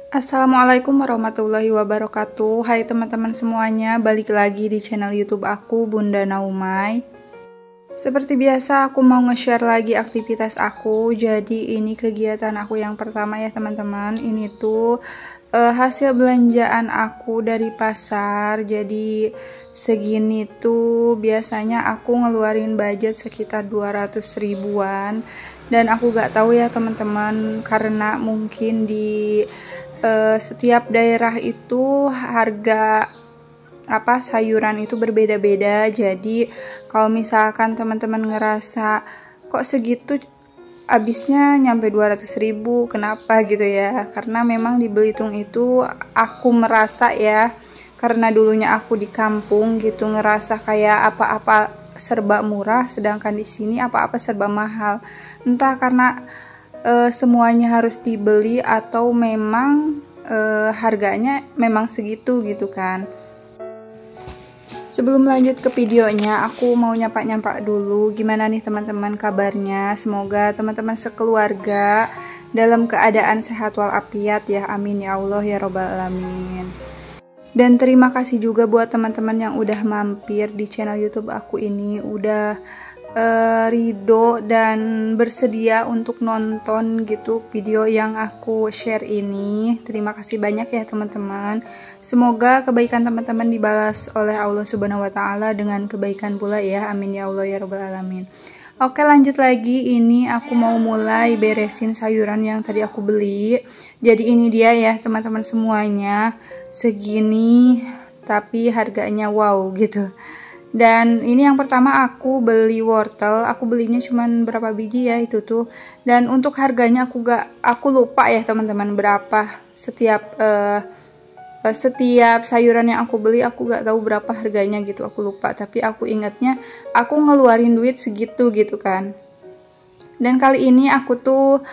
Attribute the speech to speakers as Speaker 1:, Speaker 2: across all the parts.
Speaker 1: Assalamualaikum warahmatullahi wabarakatuh. Hai teman-teman semuanya, balik lagi di channel YouTube aku, Bunda Naumay. Seperti biasa, aku mau nge-share lagi aktivitas aku. Jadi ini kegiatan aku yang pertama ya teman-teman. Ini tuh hasil belanjaan aku dari pasar. Jadi segini tuh biasanya aku ngeluarin budget sekitar 200 ribuan. Dan aku gak tahu ya teman-teman, karena mungkin di setiap daerah itu harga sayuran itu berbeda-beda. Jadi kalau misalkan teman-teman ngerasa kok segitu habisnya nyampe 200 ribu, kenapa gitu ya, karena memang di Belitung itu aku merasa ya, karena dulunya aku di kampung gitu, ngerasa kayak apa-apa serba murah, sedangkan di sini apa-apa serba mahal. Entah karena semuanya harus dibeli atau memang harganya memang segitu gitu kan. Sebelum lanjut ke videonya, aku mau nyapa-nyapa dulu. Gimana nih teman-teman kabarnya? Semoga teman-teman sekeluarga dalam keadaan sehat walafiat ya, amin ya Allah ya robbal alamin. Dan terima kasih juga buat teman-teman yang udah mampir di channel YouTube aku ini, udah ridho dan bersedia untuk nonton gitu video yang aku share ini. Terima kasih banyak ya teman-teman. Semoga kebaikan teman-teman dibalas oleh Allah Subhanahu wa taala dengan kebaikan pula ya, amin ya Allah ya robbal alamin. Oke, lanjut lagi. Ini aku mau mulai beresin sayuran yang tadi aku beli. Jadi ini dia ya teman-teman semuanya, segini tapi harganya wow gitu. Dan ini yang pertama aku beli wortel, aku belinya cuman berapa biji ya itu tuh. Dan untuk harganya aku lupa ya teman-teman berapa setiap sayuran yang aku beli, aku gak tahu berapa harganya gitu, aku lupa. Tapi aku ingatnya aku ngeluarin duit segitu gitu kan. Dan kali ini aku tuh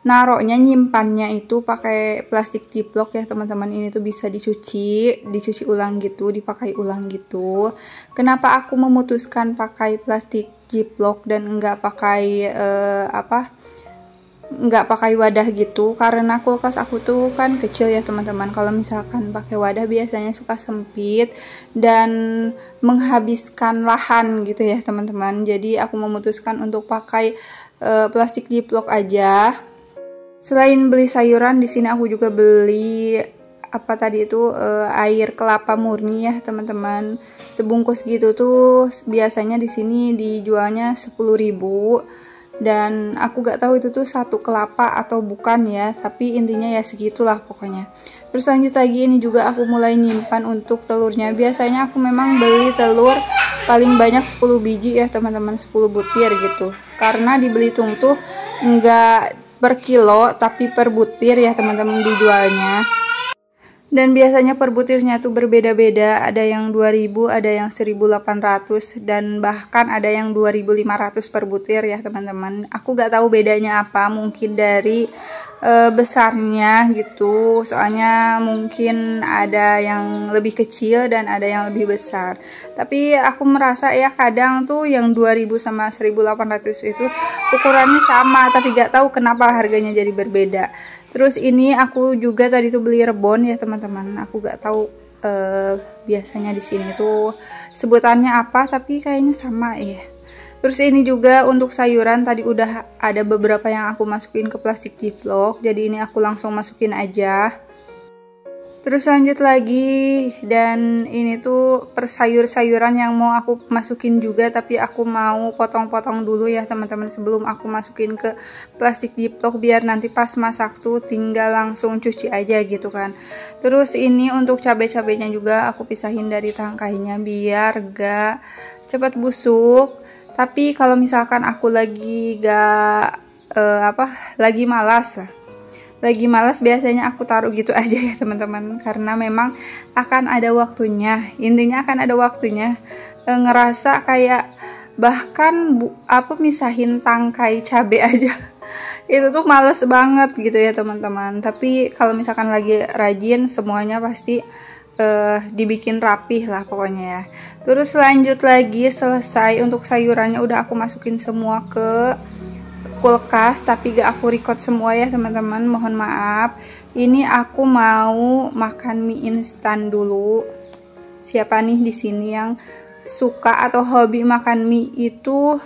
Speaker 1: naroknya, nyimpannya itu pakai plastik ziplock ya teman-teman. Ini tuh bisa dicuci ulang gitu, dipakai ulang gitu. Kenapa aku memutuskan pakai plastik ziplock dan enggak pakai enggak pakai wadah gitu? Karena kulkas aku tuh kan kecil ya teman-teman. Kalau misalkan pakai wadah biasanya suka sempit dan menghabiskan lahan gitu ya teman-teman. Jadi aku memutuskan untuk pakai plastik ziplock aja. Selain beli sayuran, di sini aku juga beli air kelapa murni ya teman-teman. Sebungkus gitu tuh biasanya di sini dijualnya 10.000. Dan aku gak tahu itu tuh satu kelapa atau bukan ya, tapi intinya ya segitulah pokoknya. Terus lanjut lagi, ini juga aku mulai nyimpan untuk telurnya. Biasanya aku memang beli telur paling banyak 10 biji ya teman-teman, 10 butir gitu. Karena di Belitung tuh enggak per kilo tapi per butir ya teman-teman dijualnya. Dan biasanya per butirnya tuh berbeda-beda, ada yang 2000, ada yang 1800, dan bahkan ada yang 2500 per butir ya teman-teman. Aku gak tahu bedanya apa, mungkin dari besarnya gitu, soalnya mungkin ada yang lebih kecil dan ada yang lebih besar. Tapi aku merasa ya kadang tuh yang 2000 sama 1800 itu ukurannya sama, tapi gak tahu kenapa harganya jadi berbeda. Terus ini aku juga tadi tuh beli rebon ya teman-teman. Aku gak tahu biasanya di sini tuh sebutannya apa, tapi kayaknya sama ya. Terus ini juga untuk sayuran tadi udah ada beberapa yang aku masukin ke plastik ziplock. Jadi ini aku langsung masukin aja. Terus lanjut lagi, dan ini tuh per sayur-sayuran yang mau aku masukin juga, tapi aku mau potong-potong dulu ya teman-teman sebelum aku masukin ke plastik ziplock, biar nanti pas masak tuh tinggal langsung cuci aja gitu kan. Terus ini untuk cabai-cabainya juga aku pisahin dari tangkainya biar gak cepat busuk. Tapi kalau misalkan aku lagi lagi malas biasanya aku taruh gitu aja ya teman-teman, karena memang akan ada waktunya, intinya akan ada waktunya. Ngerasa kayak bahkan misahin tangkai cabai aja itu tuh males banget gitu ya teman-teman. Tapi kalau misalkan lagi rajin, semuanya pasti dibikin rapih lah pokoknya ya. Terus lanjut lagi, selesai untuk sayurannya udah aku masukin semua ke kulkas, tapi gak aku record semua ya teman-teman, mohon maaf. Ini aku mau makan mie instan dulu. Siapa nih di sini yang suka atau hobi makan mie itu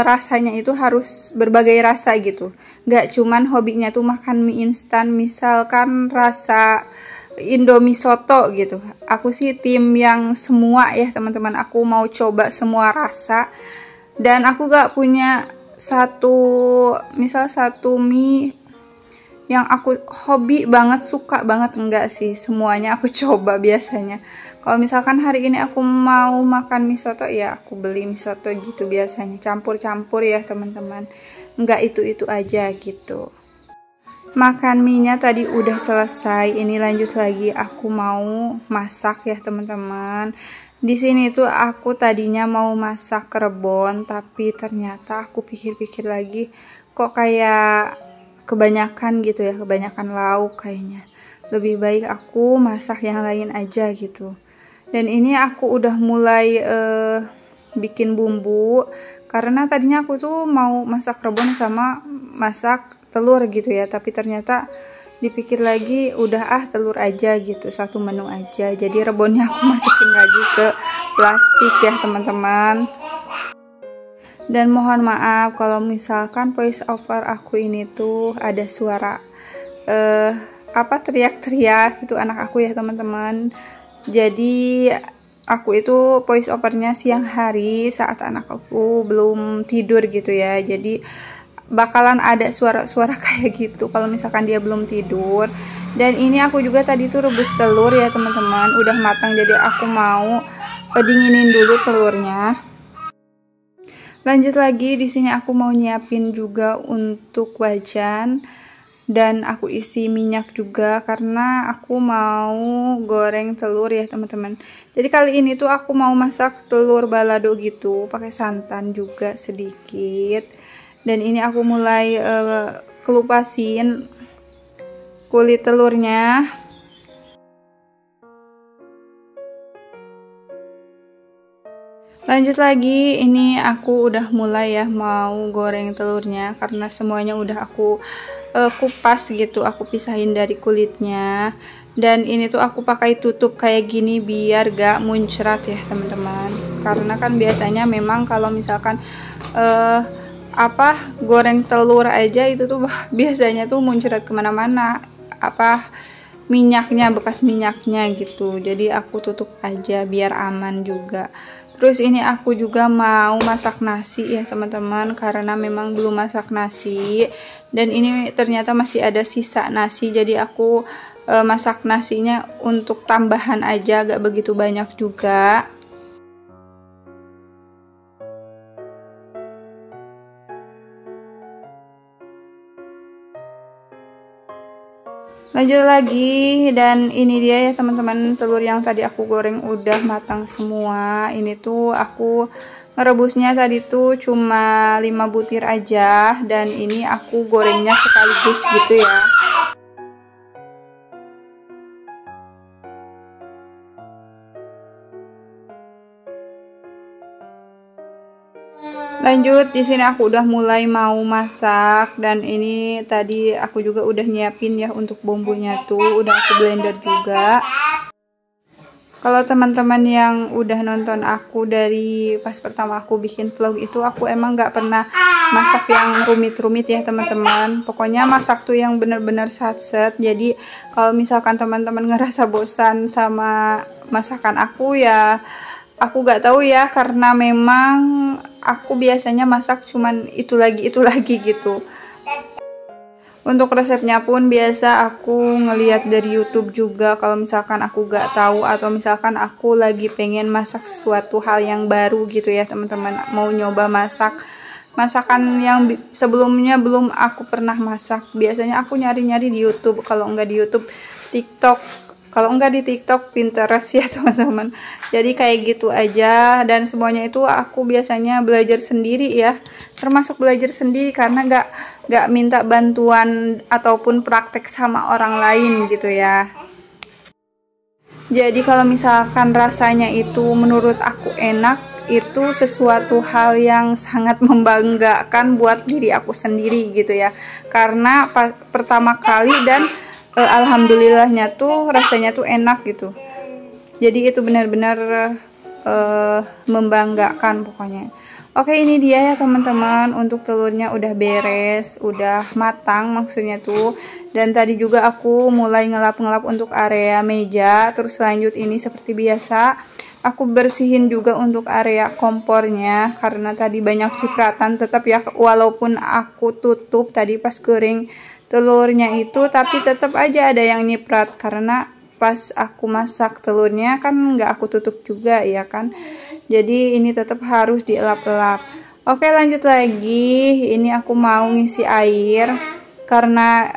Speaker 1: rasanya itu harus berbagai rasa gitu, gak cuman hobinya tuh makan mie instan, misalkan rasa Indomie soto gitu. Aku sih tim yang semua ya teman-teman, aku mau coba semua rasa. Dan aku gak punya satu mie yang aku hobi banget, suka banget, enggak sih, semuanya aku coba biasanya. Kalau misalkan hari ini aku mau makan mie soto, ya aku beli mie soto gitu biasanya, campur-campur ya teman-teman, enggak itu-itu aja gitu. Makan mie-nya tadi udah selesai, ini lanjut lagi, aku mau masak ya teman-teman. Di sini tuh aku tadinya mau masak rebon, tapi ternyata aku pikir-pikir lagi, kok kayak kebanyakan gitu ya, kebanyakan lauk kayaknya. Lebih baik aku masak yang lain aja gitu. Dan ini aku udah mulai bikin bumbu, karena tadinya aku tuh mau masak rebon sama masak telur gitu ya, tapi ternyata dipikir lagi udah telur aja gitu, satu menu aja. Jadi rebonnya aku masukin lagi ke plastik ya teman-teman. Dan mohon maaf kalau misalkan voice over aku ini tuh ada suara teriak-teriak itu anak aku ya teman-teman. Jadi aku itu voice overnya siang hari saat anak aku belum tidur gitu ya. Jadi bakalan ada suara-suara kayak gitu kalau misalkan dia belum tidur. Dan ini aku juga tadi tuh rebus telur ya teman-teman, udah matang, jadi aku mau dinginin dulu telurnya. Lanjut lagi, di sini aku mau nyiapin juga untuk wajan dan aku isi minyak juga karena aku mau goreng telur ya teman-teman. Jadi kali ini tuh aku mau masak telur balado gitu, pakai santan juga sedikit. Dan ini aku mulai kelupasin kulit telurnya. Lanjut lagi, ini aku udah mulai ya mau goreng telurnya karena semuanya udah aku kupas gitu, aku pisahin dari kulitnya. Dan ini tuh aku pakai tutup kayak gini biar gak muncrat ya teman-teman, karena kan biasanya memang kalau misalkan goreng telur aja itu tuh biasanya tuh muncrat kemana-mana, minyaknya, bekas minyaknya gitu. Jadi aku tutup aja biar aman juga. Terus ini aku juga mau masak nasi ya teman-teman, karena memang belum masak nasi. Dan ini ternyata masih ada sisa nasi, jadi aku masak nasinya untuk tambahan aja, gak begitu banyak juga. Lanjut lagi, dan ini dia ya teman-teman, telur yang tadi aku goreng udah matang semua. Ini tuh aku ngerebusnya tadi tuh cuma 5 butir aja, dan ini aku gorengnya sekaligus gitu ya. Lanjut, di sini aku udah mulai mau masak, dan ini tadi aku juga udah nyiapin ya untuk bumbunya tuh, udah aku blender juga. Kalau teman-teman yang udah nonton aku dari pas pertama aku bikin vlog itu, aku emang gak pernah masak yang rumit-rumit ya teman-teman. Pokoknya masak tuh yang bener-bener satset. Jadi kalau misalkan teman-teman ngerasa bosan sama masakan aku, ya aku gak tahu ya, karena memang aku biasanya masak cuman itu lagi gitu. Untuk resepnya pun biasa aku ngeliat dari YouTube juga kalau misalkan aku gak tahu, atau misalkan aku lagi pengen masak sesuatu hal yang baru gitu ya teman-teman, mau nyoba masakan yang sebelumnya belum aku pernah masak. Biasanya aku nyari-nyari di YouTube, kalau enggak di YouTube, TikTok, kalau enggak di TikTok, Pinterest ya teman-teman. Jadi kayak gitu aja, dan semuanya itu aku biasanya belajar sendiri ya, termasuk belajar sendiri karena gak minta bantuan ataupun praktek sama orang lain gitu ya. Jadi kalau misalkan rasanya itu menurut aku enak, itu sesuatu hal yang sangat membanggakan buat diri aku sendiri gitu ya, karena pertama kali dan alhamdulillahnya tuh rasanya tuh enak gitu. Jadi itu benar-benar membanggakan pokoknya. Oke, ini dia ya teman-teman, untuk telurnya udah beres, udah matang maksudnya tuh. Dan tadi juga aku mulai ngelap-ngelap untuk area meja. Terus lanjut ini seperti biasa, aku bersihin juga untuk area kompornya, karena tadi banyak cipratan. Tetap ya, walaupun aku tutup tadi pas goreng telurnya itu, tapi tetap aja ada yang nyiprat, karena pas aku masak telurnya kan nggak aku tutup juga ya kan. Jadi ini tetap harus dielap-elap. Oke, lanjut lagi. Ini aku mau ngisi air karena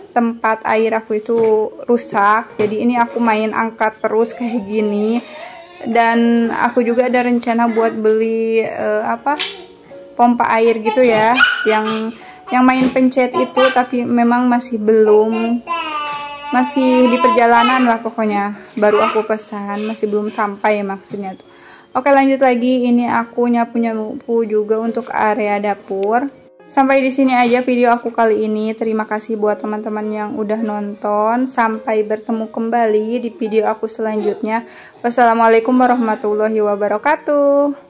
Speaker 1: tempat air aku itu rusak. Jadi ini aku main angkat terus kayak gini. Dan aku juga ada rencana buat beli pompa air gitu ya, yang main pencet itu, tapi memang masih belum, masih di perjalanan lah pokoknya. Baru aku pesan, masih belum sampai maksudnya tuh. Oke, lanjut lagi. Ini aku nyapu juga untuk area dapur. Sampai di sini aja video aku kali ini. Terima kasih buat teman-teman yang udah nonton. Sampai bertemu kembali di video aku selanjutnya. Wassalamualaikum warahmatullahi wabarakatuh.